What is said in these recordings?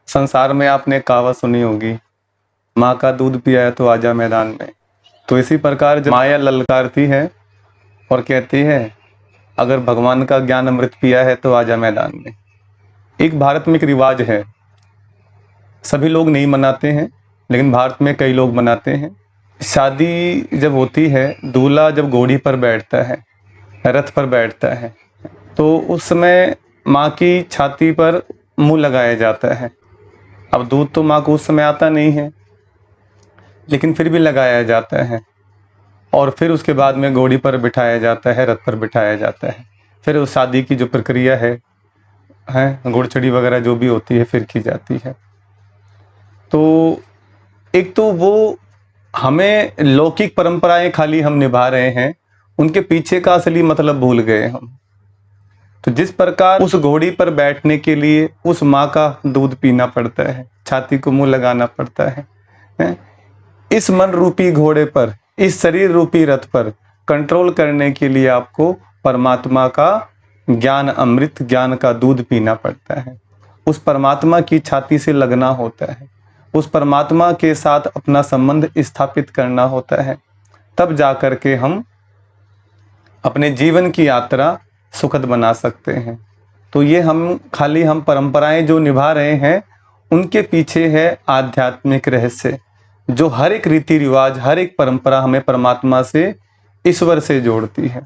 संसार में आपने कहावत सुनी होगी, माँ का दूध पिया है तो आजा मैदान में। तो इसी प्रकार जब माया ललकारती है और कहती है अगर भगवान का ज्ञान अमृत पिया है तो आजा मैदान में। एक भारत में एक रिवाज है, सभी लोग नहीं मनाते हैं लेकिन भारत में कई लोग मनाते हैं। शादी जब होती है, दूल्हा जब घोड़ी पर बैठता है, रथ पर बैठता है, तो उस समय माँ की छाती पर मुंह लगाया जाता है। अब दूध तो माँ को उस समय आता नहीं है, लेकिन फिर भी लगाया जाता है और फिर उसके बाद में घोड़ी पर बिठाया जाता है, रथ पर बिठाया जाता है। फिर उस शादी की जो प्रक्रिया है गुड़चड़ी वगैरह जो भी होती है फिर की जाती है। तो एक तो वो हमें लौकिक परंपराएं खाली हम निभा रहे हैं, उनके पीछे का असली मतलब भूल गए हम। तो जिस प्रकार उस घोड़ी पर बैठने के लिए उस माँ का दूध पीना पड़ता है, छाती को मुंह लगाना पड़ता है, इस मन रूपी घोड़े पर, इस शरीर रूपी रथ पर कंट्रोल करने के लिए आपको परमात्मा का ज्ञान अमृत, ज्ञान का दूध पीना पड़ता है। उस परमात्मा की छाती से लगना होता है, उस परमात्मा के साथ अपना संबंध स्थापित करना होता है, तब जाकर के हम अपने जीवन की यात्रा सुखद बना सकते हैं। तो ये हम परंपराएं जो निभा रहे हैं, उनके पीछे है आध्यात्मिक रहस्य, जो हर एक रीति रिवाज, हर एक परंपरा हमें परमात्मा से, ईश्वर से जोड़ती है।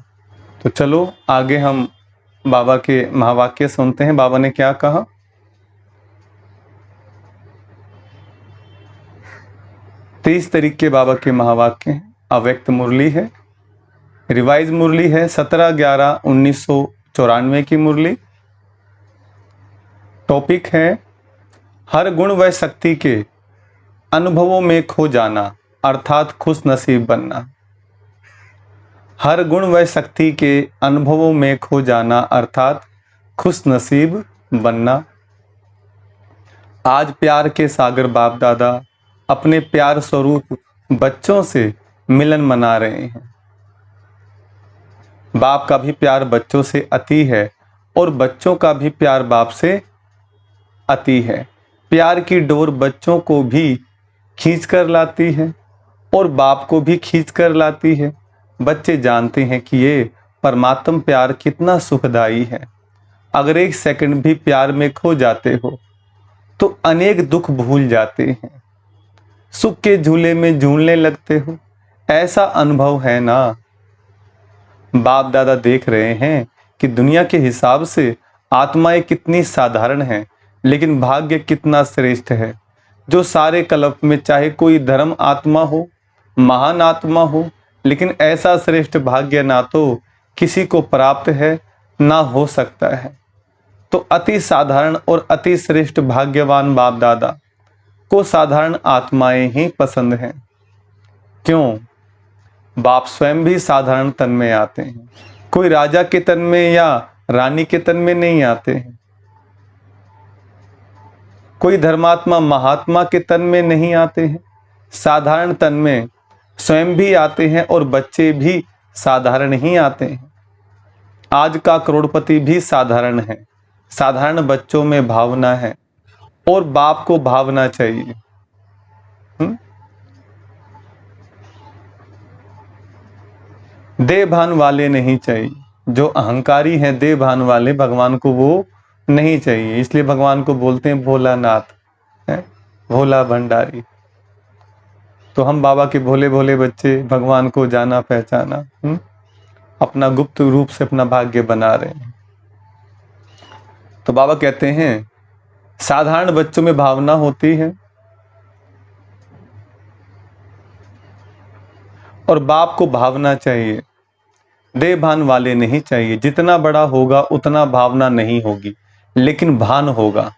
तो चलो आगे हम बाबा के महावाक्य सुनते हैं। बाबा ने क्या कहा? 30 तारीख के बाबा के महावाक्य हैं। अव्यक्त मुरली है, रिवाइज मुरली है 17/11/1994 की मुरली। टॉपिक है हर गुण व शक्ति के अनुभवों में खो जाना अर्थात खुश नसीब बनना। हर गुण व शक्ति के अनुभवों में खो जाना अर्थात खुश नसीब बनना। आज प्यार के सागर बाप दादा अपने प्यार स्वरूप बच्चों से मिलन मना रहे हैं। बाप का भी प्यार बच्चों से अति है और बच्चों का भी प्यार बाप से अति है। प्यार की डोर बच्चों को भी खींच कर लाती है और बाप को भी खींच कर लाती है। बच्चे जानते हैं कि ये परमात्म प्यार कितना सुखदाई है। अगर एक सेकंड भी प्यार में खो जाते हो तो अनेक दुख भूल जाते हैं, सुख के झूले में झूलने लगते हो। ऐसा अनुभव है ना। बाप दादा देख रहे हैं कि दुनिया के हिसाब से आत्माएं कितनी साधारण हैं, लेकिन भाग्य कितना श्रेष्ठ है। जो सारे कल्प में चाहे कोई धर्म आत्मा हो, महान आत्मा हो, लेकिन ऐसा श्रेष्ठ भाग्य ना तो किसी को प्राप्त है ना हो सकता है। तो अति साधारण और अति श्रेष्ठ भाग्यवान बाप दादा को साधारण आत्माएं ही पसंद हैं। क्यों? बाप स्वयं भी साधारण तन में आते हैं। कोई राजा के तन में या रानी के तन में नहीं आते हैं, कोई धर्मात्मा महात्मा के तन में नहीं आते हैं। साधारण तन में स्वयं भी आते हैं और बच्चे भी साधारण ही आते हैं। आज का करोड़पति भी साधारण है। साधारण बच्चों में भावना है और बाप को भावना चाहिए। देह भान वाले नहीं चाहिए। जो अहंकारी हैं देह भान वाले, भगवान को वो नहीं चाहिए। इसलिए भगवान को बोलते हैं भोलानाथ, भोला भंडारी। तो हम बाबा के भोले भोले बच्चे भगवान को जाना पहचाना, अपना गुप्त रूप से अपना भाग्य बना रहे हैं। तो बाबा कहते हैं साधारण बच्चों में भावना होती है और बाप को भावना चाहिए। देह भान वाले नहीं चाहिए। जितना बड़ा होगा उतना भावना नहीं होगी, लेकिन भान होगा,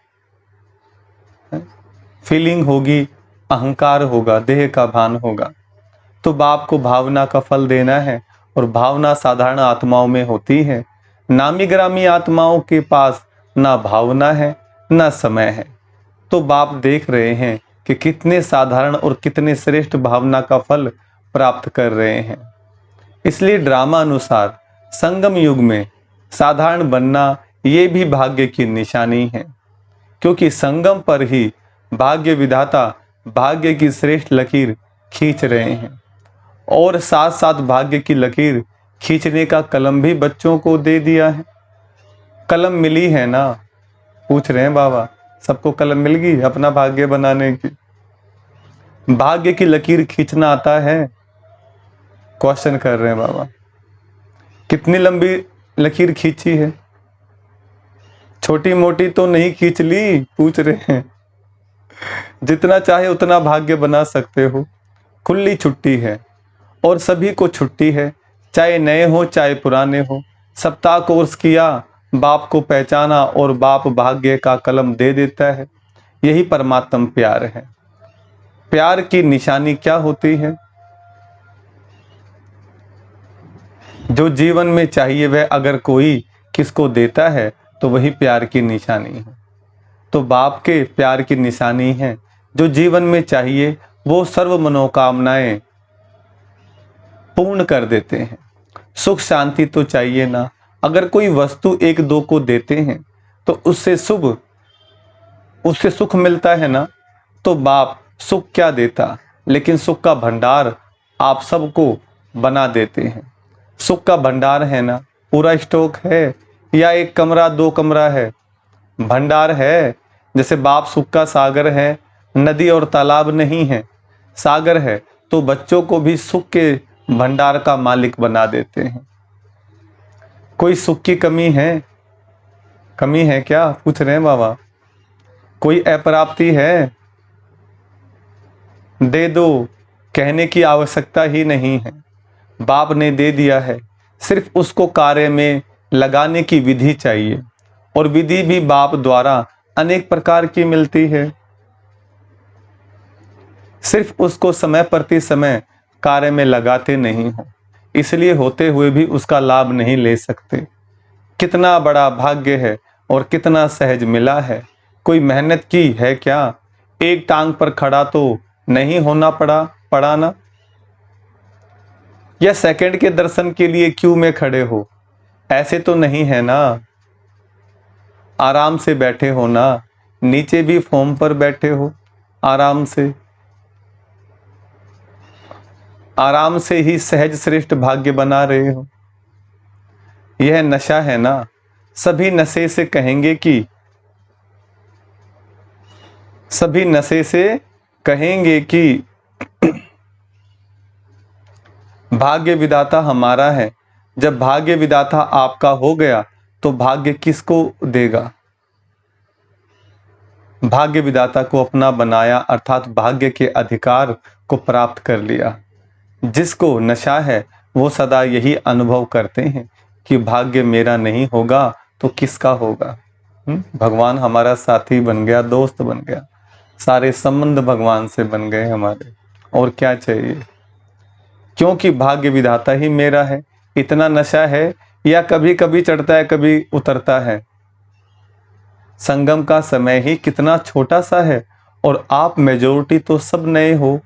फीलिंग होगी, अहंकार होगा, देह का भान होगा। तो बाप को भावना का फल देना है और भावना साधारण आत्माओं में होती है। नामी ग्रामी आत्माओं के पास ना भावना है ना समय है। तो बाप देख रहे हैं कि कितने साधारण और कितने श्रेष्ठ भावना का फल प्राप्त कर रहे हैं। इसलिए ड्रामा अनुसार संगम युग में साधारण बनना ये भी भाग्य की निशानी है। क्योंकि संगम पर ही भाग्य विधाता भाग्य की श्रेष्ठ लकीर खींच रहे हैं। और साथ साथ भाग्य की लकीर खींचने का कलम भी बच्चों को दे दिया है। कलम मिली है ना? पूछ रहे हैं बाबा, सबको कलम मिल गई अपना भाग्य बनाने की? भाग्य की लकीर खींचना आता है? क्वेश्चन कर रहे हैं बाबा। कितनी लंबी लकीर खींची है? छोटी मोटी तो नहीं खींच ली, पूछ रहे हैं। जितना चाहे उतना भाग्य बना सकते हो, खुली छुट्टी है। और सभी को छुट्टी है, चाहे नए हो चाहे पुराने हो। सप्ताह कोर्स किया, बाप को पहचाना और बाप भाग्य का कलम दे देता है। यही परमात्म प्यार है। प्यार की निशानी क्या होती है? जो जीवन में चाहिए वह अगर कोई किसको देता है तो वही प्यार की निशानी है। तो बाप के प्यार की निशानी है। जो जीवन में चाहिए वो सर्व मनोकामनाएं पूर्ण कर देते हैं। सुख शांति तो चाहिए ना? अगर कोई वस्तु एक दो को देते हैं तो उससे सुख मिलता है ना? तो बाप सुख क्या देता, लेकिन सुख का भंडार आप सबको बना देते हैं। सुख का भंडार है ना? पूरा स्टॉक है या एक कमरा दो कमरा है? भंडार है। जैसे बाप सुख का सागर है, नदी और तालाब नहीं है, सागर है, तो बच्चों को भी सुख के भंडार का मालिक बना देते हैं। कोई सुख की कमी है? कमी है क्या? पूछ रहे हैं बाबा। कोई अप्राप्ति है? दे दो, कहने की आवश्यकता ही नहीं है, बाप ने दे दिया है। सिर्फ उसको कार्य में लगाने की विधि चाहिए, और विधि भी बाप द्वारा अनेक प्रकार की मिलती है। सिर्फ उसको समय प्रति समय कार्य में लगाते नहीं हो, इसलिए होते हुए भी उसका लाभ नहीं ले सकते। कितना बड़ा भाग्य है और कितना सहज मिला है। कोई मेहनत की है क्या? एक टांग पर खड़ा तो नहीं होना पड़ा ना? या सेकंड के दर्शन के लिए क्यू में खड़े हो? ऐसे तो नहीं है ना? आराम से बैठे हो ना? नीचे भी फॉर्म पर बैठे हो, आराम से ही सहज श्रेष्ठ भाग्य बना रहे हो। यह नशा है ना? सभी नशे से कहेंगे कि भाग्य विधाता हमारा है। जब भाग्य विधाता आपका हो गया तो भाग्य किसको देगा? भाग्य विधाता को अपना बनाया, अर्थात भाग्य के अधिकार को प्राप्त कर लिया। जिसको नशा है वो सदा यही अनुभव करते हैं कि भाग्य मेरा नहीं होगा तो किसका होगा। भगवान हमारा साथी बन गया, दोस्त बन गया, सारे संबंध भगवान से बन गए हमारे। और क्या चाहिए? क्योंकि भाग्य विधाता ही मेरा है। इतना नशा है या कभी कभी चढ़ता है कभी उतरता है। संगम का समय ही कितना छोटा सा है और आप मेजोरिटी तो सब नए हो।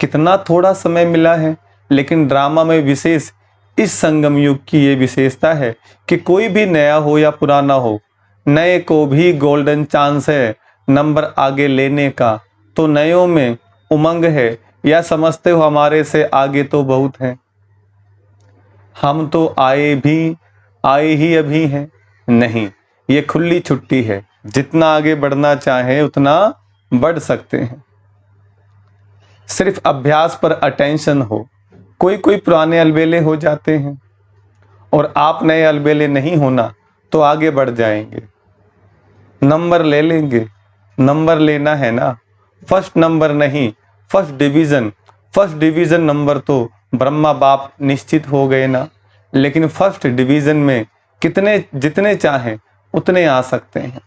कितना थोड़ा समय मिला है, लेकिन ड्रामा में विशेष इस संगम युग की ये विशेषता है कि कोई भी नया हो या पुराना हो, नए को भी गोल्डन चांस है नंबर आगे लेने का। तो नयों में उमंग है या समझते हो हमारे से आगे तो बहुत है? हम तो आए ही अभी हैं। नहीं, ये खुली छुट्टी है। जितना आगे बढ़ना चाहे उतना बढ़ सकते हैं। सिर्फ अभ्यास पर अटेंशन हो। कोई पुराने अलबेले हो जाते हैं और आप नए अलबेले नहीं होना तो आगे बढ़ जाएंगे, नंबर ले लेंगे। नंबर लेना है ना, फर्स्ट नंबर नहीं, फर्स्ट डिवीजन नंबर तो ब्रह्मा बाप निश्चित हो गए ना। लेकिन फर्स्ट डिवीजन में जितने चाहें उतने आ सकते हैं।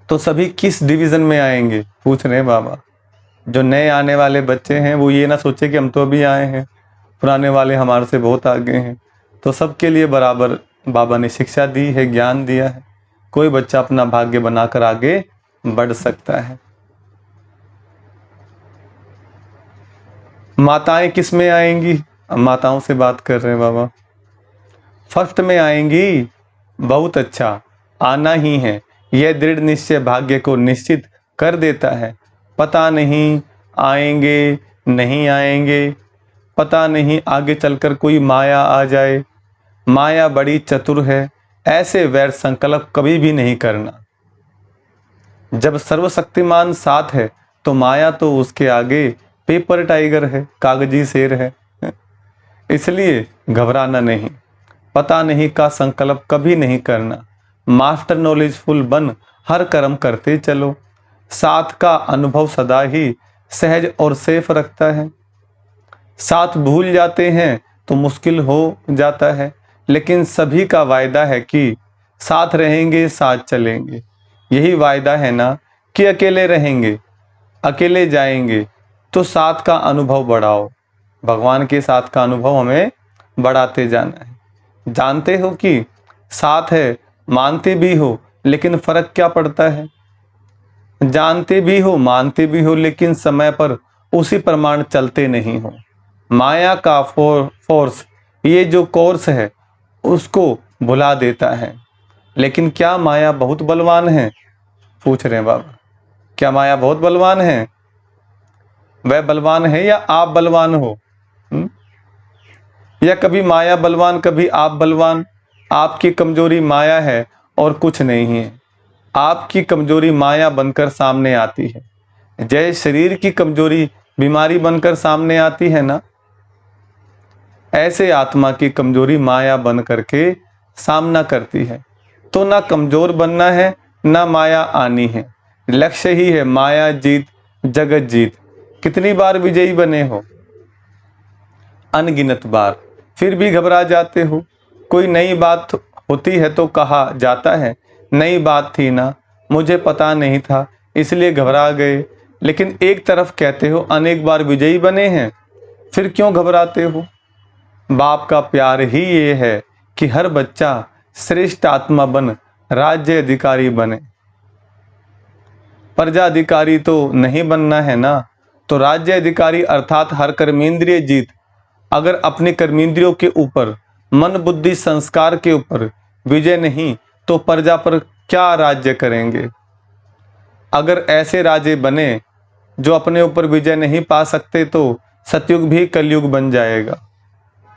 तो सभी किस डिवीजन में आएंगे? पूछ रहे हैं बाबा। जो नए आने वाले बच्चे हैं वो ये ना सोचे कि हम तो अभी आए हैं, पुराने वाले हमारे से बहुत आगे हैं। तो सबके लिए बराबर बाबा ने शिक्षा दी है, ज्ञान दिया है। कोई बच्चा अपना भाग्य बनाकर आगे बढ़ सकता है। माताएं किस में आएंगी? माताओं से बात कर रहे हैं बाबा। फर्स्ट में आएंगी, बहुत अच्छा, आना ही है। यह दृढ़ निश्चय भाग्य को निश्चित कर देता है। पता नहीं आएंगे नहीं आएंगे, पता नहीं आगे चलकर कोई माया आ जाए। माया बड़ी चतुर है, ऐसे वैर संकल्प कभी भी नहीं करना। जब सर्वशक्तिमान साथ है तो माया तो उसके आगे पेपर टाइगर है, कागजी शेर है। इसलिए घबराना नहीं, पता नहीं का संकल्प कभी नहीं करना। मास्टर नॉलेजफुल बन हर कर्म करते चलो। साथ का अनुभव सदा ही सहज और सेफ रखता है। साथ भूल जाते हैं तो मुश्किल हो जाता है, लेकिन सभी का वायदा है कि साथ रहेंगे साथ चलेंगे। यही वायदा है ना कि अकेले रहेंगे अकेले जाएंगे। तो साथ का अनुभव बढ़ाओ। भगवान के साथ का अनुभव हमें बढ़ाते जाना है। जानते हो कि साथ है, मानते भी हो, लेकिन फर्क क्या पड़ता है। जानते भी हो मानते भी हो, लेकिन समय पर उसी प्रमाण चलते नहीं हो। माया का फोर्स, ये जो कोर्स है उसको भुला देता है। लेकिन क्या माया बहुत बलवान है, पूछ रहे हैं बाबा। क्या माया बहुत बलवान है? वह बलवान है या आप बलवान हो? या कभी माया बलवान कभी आप बलवान? आपकी कमजोरी माया है और कुछ नहीं है। आपकी कमजोरी माया बनकर सामने आती है। जय शरीर की कमजोरी बीमारी बनकर सामने आती है ना, ऐसे आत्मा की कमजोरी माया बन करके सामना करती है। तो ना कमजोर बनना है ना माया आनी है। लक्ष्य ही है माया जीत जगत जीत। कितनी बार विजयी बने हो? अनगिनत बार। फिर भी घबरा जाते हो। कोई नई बात होती है तो कहा जाता है नई बात थी ना, मुझे पता नहीं था इसलिए घबरा गए। लेकिन एक तरफ कहते हो अनेक बार विजयी बने हैं, फिर क्यों घबराते हो? बाप का प्यार ही ये है कि हर बच्चा श्रेष्ठ आत्मा बन राज्य अधिकारी बने। प्रजा अधिकारी तो नहीं बनना है ना, तो राज्य अधिकारी अर्थात हर कर्मेंद्रिय जीत। अगर अपने कर्मेंद्रियों के ऊपर, मन बुद्धि संस्कार के ऊपर विजय नहीं तो प्रजा पर क्या राज्य करेंगे? अगर ऐसे राजे बने जो अपने ऊपर विजय नहीं पा सकते तो सतयुग भी कलयुग बन जाएगा।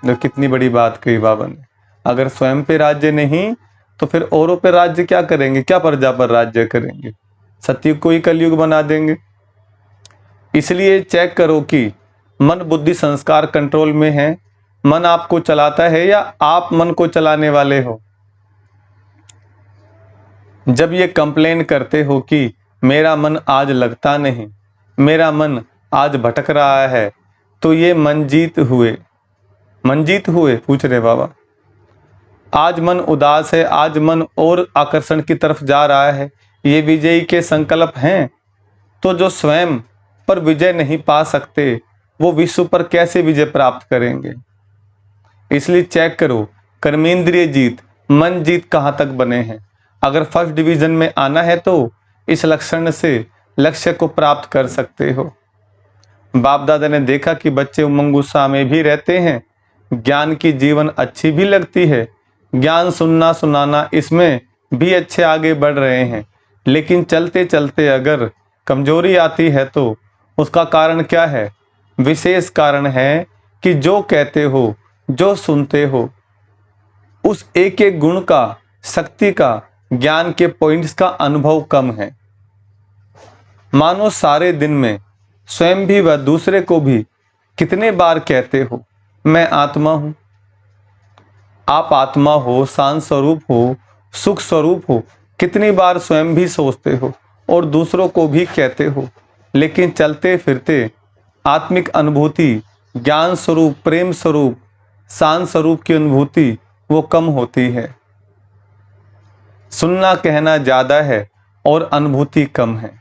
तो कितनी बड़ी बात कही बाबा ने। अगर स्वयं पे राज्य नहीं तो फिर औरों पे राज्य क्या करेंगे? क्या प्रजा पर राज्य करेंगे? सतयुग को ही कलयुग बना देंगे। इसलिए चेक करो कि मन बुद्धि संस्कार कंट्रोल में है। मन आपको चलाता है या आप मन को चलाने वाले हो? जब ये कंप्लेन करते हो कि मेरा मन आज लगता नहीं, मेरा मन आज भटक रहा है, तो ये मनजीत हुए। मनजीत हुए? पूछ रहे बाबा। आज मन उदास है, आज मन और आकर्षण की तरफ जा रहा है, ये विजयी के संकल्प हैं। तो जो स्वयं पर विजय नहीं पा सकते वो विश्व पर कैसे विजय प्राप्त करेंगे? इसलिए चेक करो कर्मेंद्रिय जीत, मन जीत कहाँ तक बने हैं। अगर फर्स्ट डिवीजन में आना है तो इस लक्षण से लक्ष्य को प्राप्त कर सकते हो। बाप दादा ने देखा कि बच्चे उमंग उत्साह में भी रहते हैं, ज्ञान की जीवन अच्छी भी लगती है, ज्ञान सुनना सुनाना इसमें भी अच्छे आगे बढ़ रहे हैं। लेकिन चलते चलते अगर कमजोरी आती है तो उसका कारण क्या है? विशेष कारण है कि जो कहते हो, जो सुनते हो, उस एक एक गुण का, शक्ति का, ज्ञान के पॉइंट्स का अनुभव कम है। मानो सारे दिन में स्वयं भी व दूसरे को भी कितने बार कहते हो मैं आत्मा हूं। आप आत्मा हो, शांत स्वरूप हो, सुख स्वरूप हो, कितनी बार स्वयं भी सोचते हो और दूसरों को भी कहते हो। लेकिन चलते फिरते आत्मिक अनुभूति, ज्ञान स्वरूप, प्रेम स्वरूप, शांत स्वरूप की अनुभूति वो कम होती है। सुनना कहना ज्यादा है और अनुभूति कम है।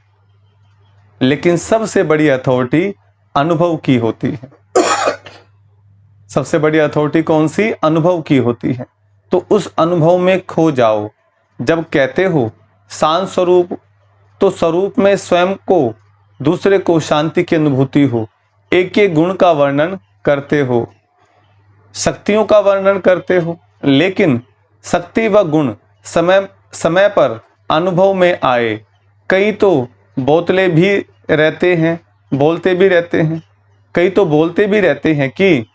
लेकिन सबसे बड़ी अथॉरिटी अनुभव की होती है। सबसे बड़ी अथॉरिटी कौन सी? अनुभव की होती है। तो उस अनुभव में खो जाओ। जब कहते हो शांत स्वरूप, तो स्वरूप में स्वयं को, दूसरे को शांति की अनुभूति हो। एक एक गुण का वर्णन करते हो, शक्तियों का वर्णन करते हो, लेकिन शक्ति व गुण समय समय पर अनुभव में आए। कई तो बोतले भी रहते हैं, बोलते भी रहते हैं, कई तो बोलते भी रहते हैं कि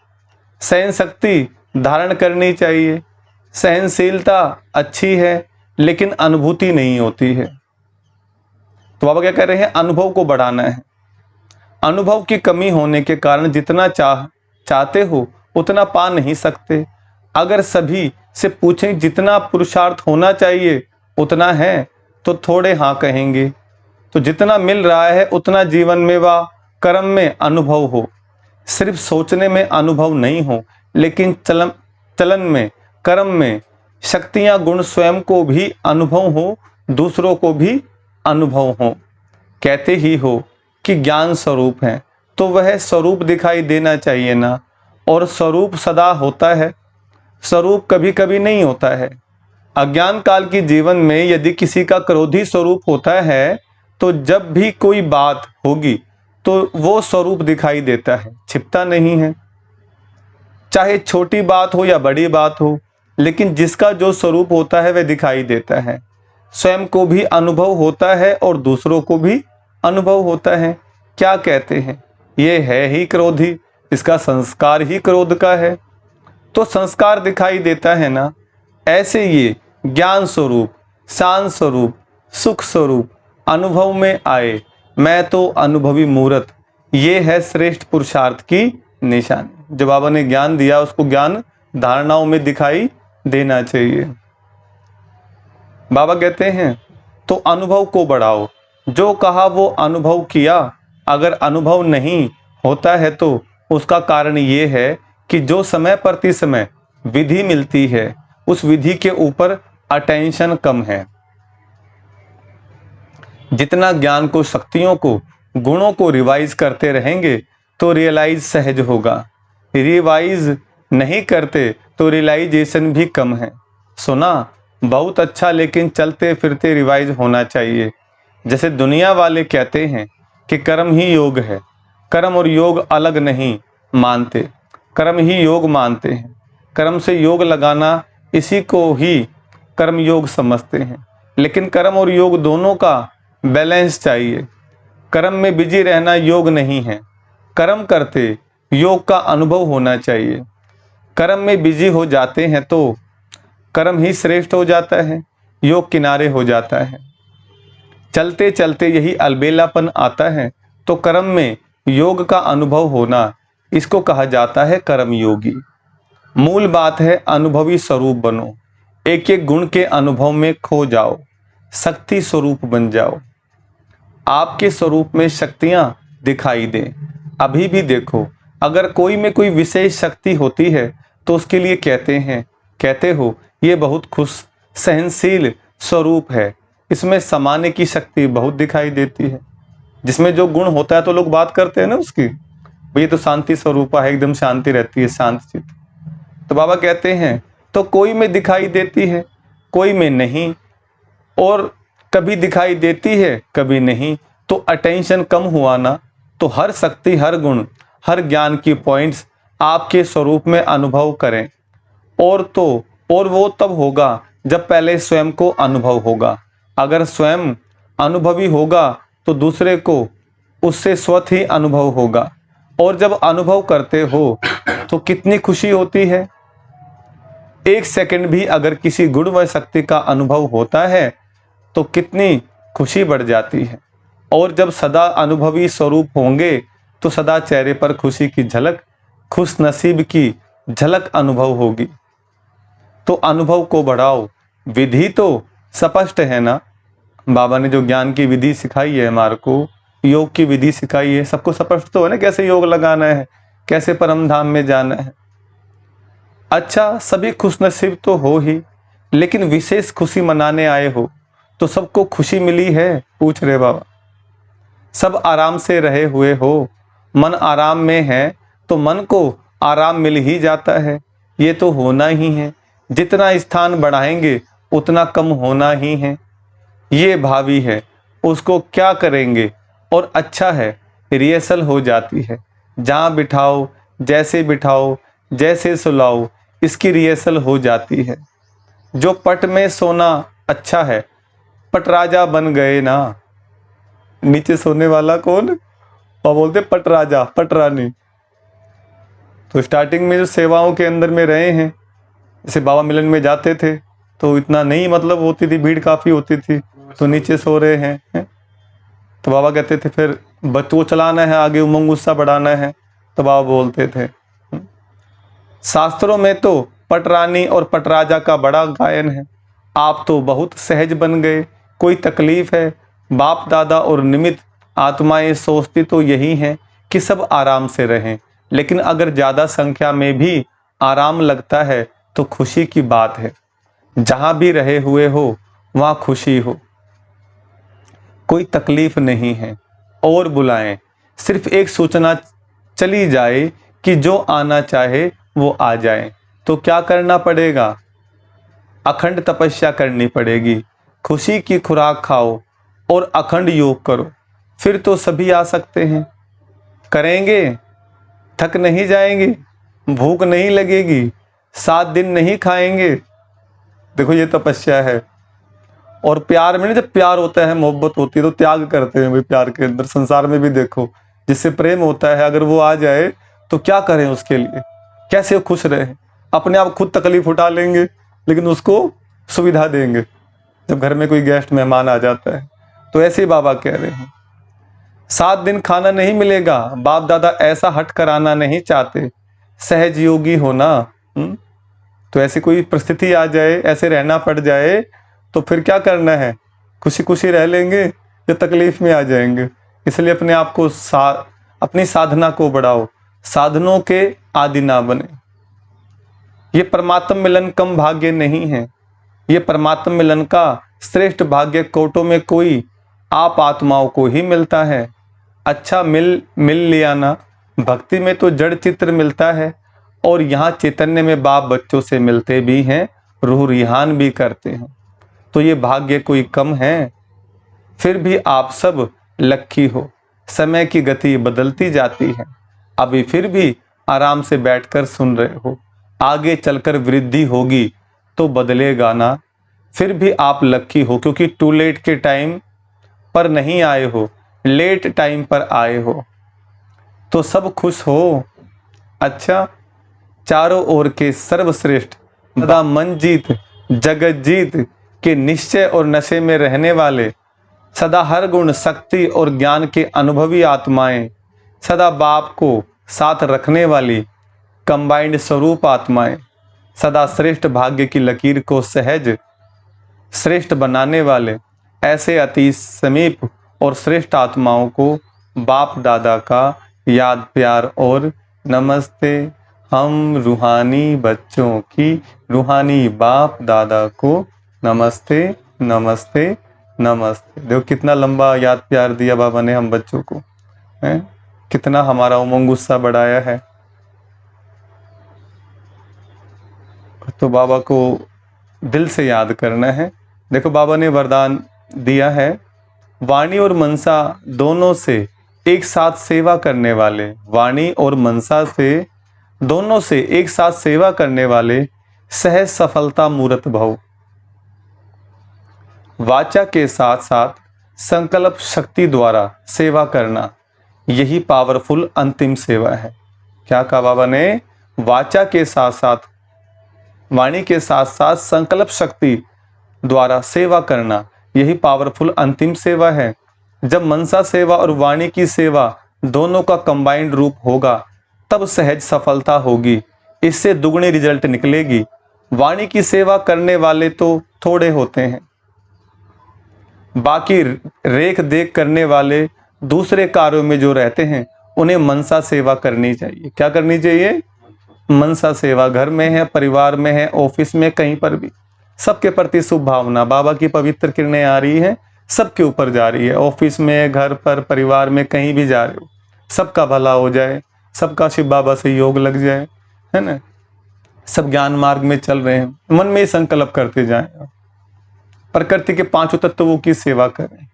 सहन शक्ति धारण करनी चाहिए, सहनशीलता अच्छी है, लेकिन अनुभूति नहीं होती है। तो बाबा क्या कह रहे हैं, अनुभव को बढ़ाना है। अनुभव की कमी होने के कारण जितना चाहते हो उतना पा नहीं सकते। अगर सभी से पूछें जितना पुरुषार्थ होना चाहिए उतना है, तो थोड़े हाँ कहेंगे। तो जितना मिल रहा है उतना जीवन में व कर्म में अनुभव हो। सिर्फ सोचने में अनुभव नहीं हो, लेकिन चलन में, कर्म में शक्तियां गुण स्वयं को भी अनुभव हो, दूसरों को भी अनुभव हो। कहते ही हो कि ज्ञान स्वरूप है, तो वह स्वरूप दिखाई देना चाहिए ना। और स्वरूप सदा होता है, स्वरूप कभी कभी नहीं होता है। अज्ञान काल की जीवन में यदि किसी का क्रोधी स्वरूप होता है, तो जब भी कोई बात होगी तो वो स्वरूप दिखाई देता है, छिपता नहीं है। चाहे छोटी बात हो या बड़ी बात हो, लेकिन जिसका जो स्वरूप होता है वह दिखाई देता है। स्वयं को भी अनुभव होता है और दूसरों को भी अनुभव होता है। क्या कहते हैं, ये है ही क्रोधी, इसका संस्कार ही क्रोध का है, तो संस्कार दिखाई देता है ना। ऐसे ये ज्ञान स्वरूप, शांत स्वरूप, सुख स्वरूप अनुभव में आए, मैं तो अनुभवी मूर्त, ये है श्रेष्ठ पुरुषार्थ की निशानी। जो बाबा ने ज्ञान दिया उसको ज्ञान धारणाओं में दिखाई देना चाहिए। बाबा कहते हैं तो अनुभव को बढ़ाओ। जो कहा वो अनुभव किया। अगर अनुभव नहीं होता है तो उसका कारण ये है कि जो समय प्रति समय विधि मिलती है, उस विधि के ऊपर अटेंशन कम है। जितना ज्ञान को, शक्तियों को, गुणों को रिवाइज करते रहेंगे तो रियलाइज सहज होगा। रिवाइज नहीं करते तो रियलाइजेशन भी कम है। सुना बहुत अच्छा, लेकिन चलते फिरते रिवाइज होना चाहिए। जैसे दुनिया वाले कहते हैं कि कर्म ही योग है, कर्म और योग अलग नहीं मानते, कर्म ही योग मानते हैं। कर्म से योग लगाना, इसी को ही कर्म योग समझते हैं। लेकिन कर्म और योग दोनों का बैलेंस चाहिए। कर्म में बिजी रहना योग नहीं है। कर्म करते योग का अनुभव होना चाहिए। कर्म में बिजी हो जाते हैं तो कर्म ही श्रेष्ठ हो जाता है, योग किनारे हो जाता है। चलते चलते यही अलबेलापन आता है, तो कर्म में योग का अनुभव होना, इसको कहा जाता है कर्म योगी। मूल बात है अनुभवी स्वरूप बनो। एक एक गुण के अनुभव में खो जाओ, शक्ति स्वरूप बन जाओ। आपके स्वरूप में शक्तियां दिखाई दें। अभी भी देखो, अगर कोई में कोई विशेष शक्ति होती है तो उसके लिए कहते हो ये बहुत खुश सहनशील स्वरूप है, इसमें समाने की शक्ति बहुत दिखाई देती है। जिसमें जो गुण होता है तो लोग बात करते हैं ना उसकी, ये तो शांति स्वरूप है, एकदम शांति रहती है, शांत चित्त। तो बाबा कहते हैं तो कोई में दिखाई देती है, कोई में नहीं, और कभी दिखाई देती है कभी नहीं। तो अटेंशन कम हुआ ना, तो हर शक्ति, हर गुण, हर ज्ञान की पॉइंट्स आपके स्वरूप में अनुभव करें। और वो तब होगा जब पहले स्वयं को अनुभव होगा। अगर स्वयं अनुभवी होगा तो दूसरे को उससे स्वतः ही अनुभव होगा। और जब अनुभव करते हो तो कितनी खुशी होती है। एक सेकंड भी अगर किसी गुण व शक्ति का अनुभव होता है तो कितनी खुशी बढ़ जाती है। और जब सदा अनुभवी स्वरूप होंगे तो सदा चेहरे पर खुशी की झलक, खुश नसीब की झलक अनुभव होगी। तो अनुभव को बढ़ाओ। विधि तो स्पष्ट है ना, बाबा ने जो ज्ञान की विधि सिखाई है हमारे को, योग की विधि सिखाई है, सबको स्पष्ट तो है ना, कैसे योग लगाना है, कैसे परम धाम में जाना है। अच्छा, सभी खुशनसीब तो हो ही, लेकिन विशेष खुशी मनाने आए हो तो सबको खुशी मिली है, पूछ रहे बाबा। सब आराम से रहे हुए हो, मन आराम में है तो मन को आराम मिल ही जाता है, ये तो होना ही है। जितना स्थान बढ़ाएंगे उतना कम होना ही है, ये भावी है, उसको क्या करेंगे। और अच्छा है, रिहर्सल हो जाती है। जहाँ बिठाओ, जैसे बिठाओ, जैसे सुलाओ, इसकी रिहर्सल हो जाती है। जो पट में सोना अच्छा है, पटराजा बन गए ना। नीचे सोने वाला कौन, और बोलते पटराजा, पटरानी। तो स्टार्टिंग में जो सेवाओं के अंदर में रहे हैं, जैसे बाबा मिलन में जाते थे तो इतना नहीं मतलब होती थी, भीड़ काफ़ी होती थी, तो नीचे सो रहे हैं। तो बाबा कहते थे फिर बच्चों को चलाना है, आगे उमंग उत्साह बढ़ाना है, तो बाबा बोलते थे। शास्त्रों में तो पटरानी और पटराजा का बड़ा गायन है। आप तो बहुत सहज बन गए, कोई तकलीफ है? बाप दादा और निमित्त आत्माएं सोचती तो यही हैं कि सब आराम से रहें, लेकिन अगर ज़्यादा संख्या में भी आराम लगता है तो खुशी की बात है। जहाँ भी रहे हुए हो वहाँ खुशी हो, कोई तकलीफ नहीं है। और बुलाएं, सिर्फ एक सूचना चली जाए कि जो आना चाहे वो आ जाए। तो क्या करना पड़ेगा? अखंड तपस्या करनी पड़ेगी। खुशी की खुराक खाओ और अखंड योग करो, फिर तो सभी आ सकते हैं। करेंगे, थक नहीं जाएंगे, भूख नहीं लगेगी, 7 दिन नहीं खाएंगे। देखो ये तपस्या है। और प्यार में, जब प्यार होता है, मोहब्बत होती है, तो त्याग करते हैं भाई प्यार के अंदर। संसार में भी देखो, जिससे प्रेम होता है, अगर वो आ जाए तो क्या करें उसके लिए, कैसे वो खुश रहे? अपने आप खुद तकलीफ उठा लेंगे, लेकिन उसको सुविधा देंगे जब घर में कोई गेस्ट मेहमान आ जाता है। तो ऐसे ही बाबा कह रहे हैं, 7 दिन खाना नहीं मिलेगा। बाप दादा ऐसा हट कराना नहीं चाहते, सहज योगी होना। तो ऐसी कोई परिस्थिति आ जाए, ऐसे रहना पड़ जाए, तो फिर क्या करना है? खुशी खुशी रह लेंगे या तकलीफ में आ जाएंगे? इसलिए अपने आप को अपनी साधना को बढ़ाओ, साधनों के आदि ना बने। ये परमात्म मिलन कम भाग्य नहीं है, ये परमात्म मिलन का श्रेष्ठ भाग्य कोटों में कोई आप आत्माओं को ही मिलता है। अच्छा मिल लिया ना। भक्ति में तो जड़ चित्र मिलता है, और यहाँ चैतन्य में बाप बच्चों से मिलते भी हैं, रूह रिहान भी करते हैं। तो ये भाग्य कोई कम है? फिर भी आप सब लक्की हो। समय की गति बदलती जाती है, अभी फिर भी आराम से बैठकर सुन रहे हो। आगे चलकर वृद्धि होगी तो बदलेगा ना। फिर भी आप लक्की हो, क्योंकि टू लेट के टाइम पर नहीं आए हो, लेट टाइम पर आए हो। तो सब खुश हो। अच्छा, चारों ओर के सर्वश्रेष्ठ, सदा मन जीत जगत जीत के निश्चय और नशे में रहने वाले, सदा हर गुण शक्ति और ज्ञान के अनुभवी आत्माएं, सदा बाप को साथ रखने वाली कंबाइंड स्वरूप आत्माएं, सदा श्रेष्ठ भाग्य की लकीर को सहज श्रेष्ठ बनाने वाले, ऐसे अति समीप और श्रेष्ठ आत्माओं को बाप दादा का याद प्यार और नमस्ते। हम रूहानी बच्चों की रूहानी बाप दादा को नमस्ते नमस्ते नमस्ते। देखो कितना लंबा याद प्यार दिया बाबा ने हम बच्चों को, है? कितना हमारा उमंग उत्साह बढ़ाया है। तो बाबा को दिल से याद करना है। देखो बाबा ने वरदान दिया है, वाणी और मनसा दोनों से एक साथ सेवा करने वाले, वाणी और मनसा से दोनों से एक साथ सेवा करने वाले सहज सफलता मूर्त भव। वाचा के साथ साथ संकल्प शक्ति द्वारा सेवा करना, यही पावरफुल अंतिम सेवा है। क्या कहा बाबा ने? वाचा के साथ साथ, वाणी के साथ साथ संकल्प शक्ति द्वारा सेवा करना, यही पावरफुल अंतिम सेवा है। जब मनसा सेवा और वाणी की सेवा दोनों का कंबाइंड रूप होगा, तब सहज सफलता होगी, इससे दुगनी रिजल्ट निकलेगी। वाणी की सेवा करने वाले तो थोड़े होते हैं, बाकी रेख देख करने वाले दूसरे कार्यों में जो रहते हैं, उन्हें मनसा सेवा करनी चाहिए। क्या करनी चाहिए? मनसा सेवा। घर में है, परिवार में है, ऑफिस में, कहीं पर भी सबके प्रति शुभ भावना। बाबा की पवित्र किरणें आ रही है, सबके ऊपर जा रही है। ऑफिस में, घर पर, परिवार में, कहीं भी जा रहे हो, सबका भला हो जाए, सबका शिव बाबा से योग लग जाए, है ना? सब ज्ञान मार्ग में चल रहे हैं, मन में ही संकल्प करते जाएं। प्रकृति के 5 तत्वों की सेवा करें।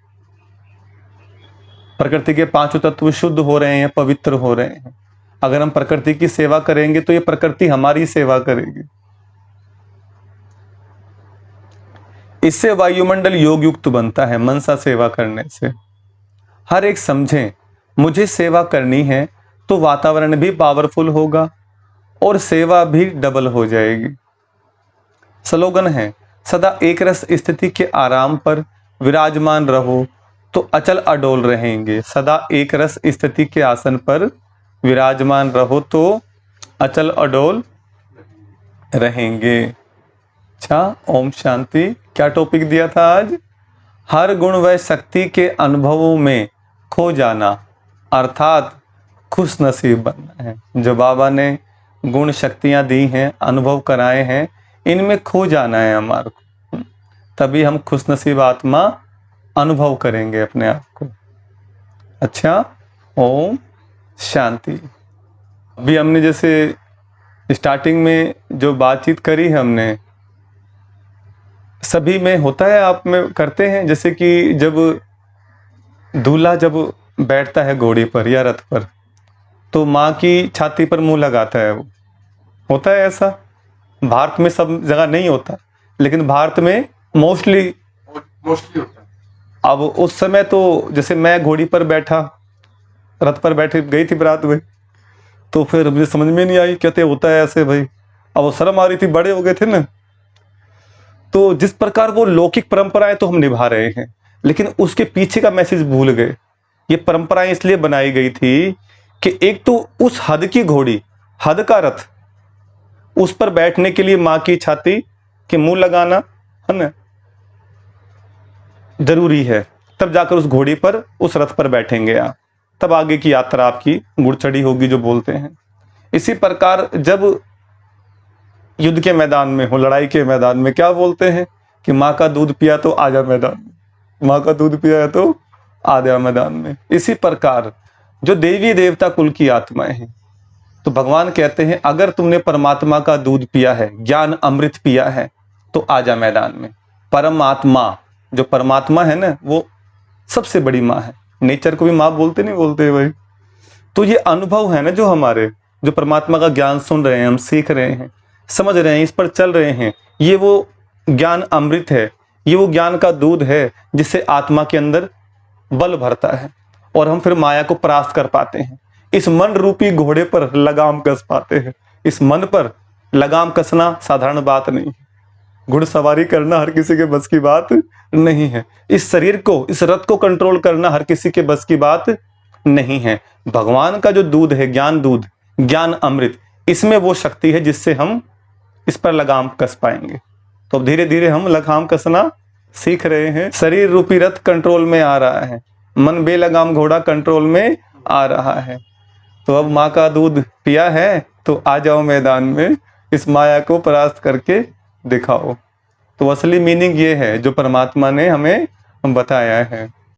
प्रकृति के 5 तत्व शुद्ध हो रहे हैं, पवित्र हो रहे हैं। अगर हम प्रकृति की सेवा करेंगे तो ये प्रकृति हमारी सेवा करेगी। इससे वायुमंडल योग युक्त बनता है मनसा सेवा करने से। हर एक समझें मुझे सेवा करनी है तो वातावरण भी पावरफुल होगा और सेवा भी डबल हो जाएगी। स्लोगन है, सदा एक रस स्थिति के आराम पर विराजमान रहो तो अचल अडोल रहेंगे। सदा एक रस स्थिति के आसन पर विराजमान रहो तो अचल अडोल रहेंगे। अच्छा, ओम शांति। क्या टॉपिक दिया था आज? हर गुण व शक्ति के अनुभवों में खो जाना, अर्थात खुश नसीब बनना है। जो बाबा ने गुण शक्तियां दी हैं, अनुभव कराए हैं, इनमें खो जाना है हमारे को, तभी हम खुश नसीब आत्मा अनुभव करेंगे अपने आप को। अच्छा, ओम शांति। अभी हमने जैसे स्टार्टिंग में जो बातचीत करी है, हमने सभी में होता है, आप में करते हैं। जैसे कि जब दूल्हा जब बैठता है घोड़ी पर या रथ पर तो माँ की छाती पर मुंह लगाता है, वो होता है ऐसा। भारत में सब जगह नहीं होता, लेकिन भारत में मोस्टली होता है। अब उस समय तो जैसे मैं घोड़ी पर बैठा, रथ पर बैठे गई थी बारात में, तो फिर मुझे समझ में नहीं आई, कहते होता है ऐसे भाई। अब वो शर्म आ रही थी, बड़े हो गए थे ना। तो जिस प्रकार वो लौकिक परंपराएं तो हम निभा रहे हैं, लेकिन उसके पीछे का मैसेज भूल गए। ये परंपराएं इसलिए बनाई गई थी कि एक तो उस हद की घोड़ी, हद का रथ, उस पर बैठने के लिए माँ की छाती के मुंह लगाना है ना जरूरी है, तब जाकर उस घोड़ी पर, उस रथ पर बैठेंगे आप, तब आगे की यात्रा आपकी गुड़चड़ी होगी, जो बोलते हैं। इसी प्रकार जब युद्ध के मैदान में हो, लड़ाई के मैदान में, क्या बोलते हैं कि माँ का दूध पिया तो आजा मैदान में, माँ का दूध पिया है तो आजा मैदान में। इसी प्रकार जो देवी देवता कुल की आत्माएं हैं, तो भगवान कहते हैं अगर तुमने परमात्मा का दूध पिया है, ज्ञान अमृत पिया है, तो आजा मैदान में। परमात्मा, जो परमात्मा है ना, वो सबसे बड़ी माँ है। नेचर को भी माँ बोलते नहीं बोलते भाई। तो ये अनुभव है ना जो हमारे, जो परमात्मा का ज्ञान सुन रहे हैं, हम सीख रहे हैं, समझ रहे हैं, इस पर चल रहे हैं, ये वो ज्ञान अमृत है, ये वो ज्ञान का दूध है जिससे आत्मा के अंदर बल भरता है और हम फिर माया को परास्त कर पाते हैं। इस मन रूपी घोड़े पर लगाम कस पाते हैं। इस मन पर लगाम कसना साधारण बात नहीं है। घुड़सवारी करना हर किसी के बस की बात नहीं है। इस शरीर को, इस रथ को कंट्रोल करना हर किसी के बस की बात नहीं है। भगवान का जो दूध है, ज्ञान दूध, ज्ञान अमृत, इसमें वो शक्ति है जिससे हम इस पर लगाम कस पाएंगे। तो धीरे धीरे हम लगाम कसना सीख रहे हैं। शरीर रूपी रथ कंट्रोल में आ रहा है, मन बेलगाम घोड़ा कंट्रोल में आ रहा है। तो अब माँ का दूध पिया है तो आ जाओ मैदान में, इस माया को परास्त करके दिखाओ। तो असली मीनिंग ये है जो परमात्मा ने हमें बताया है।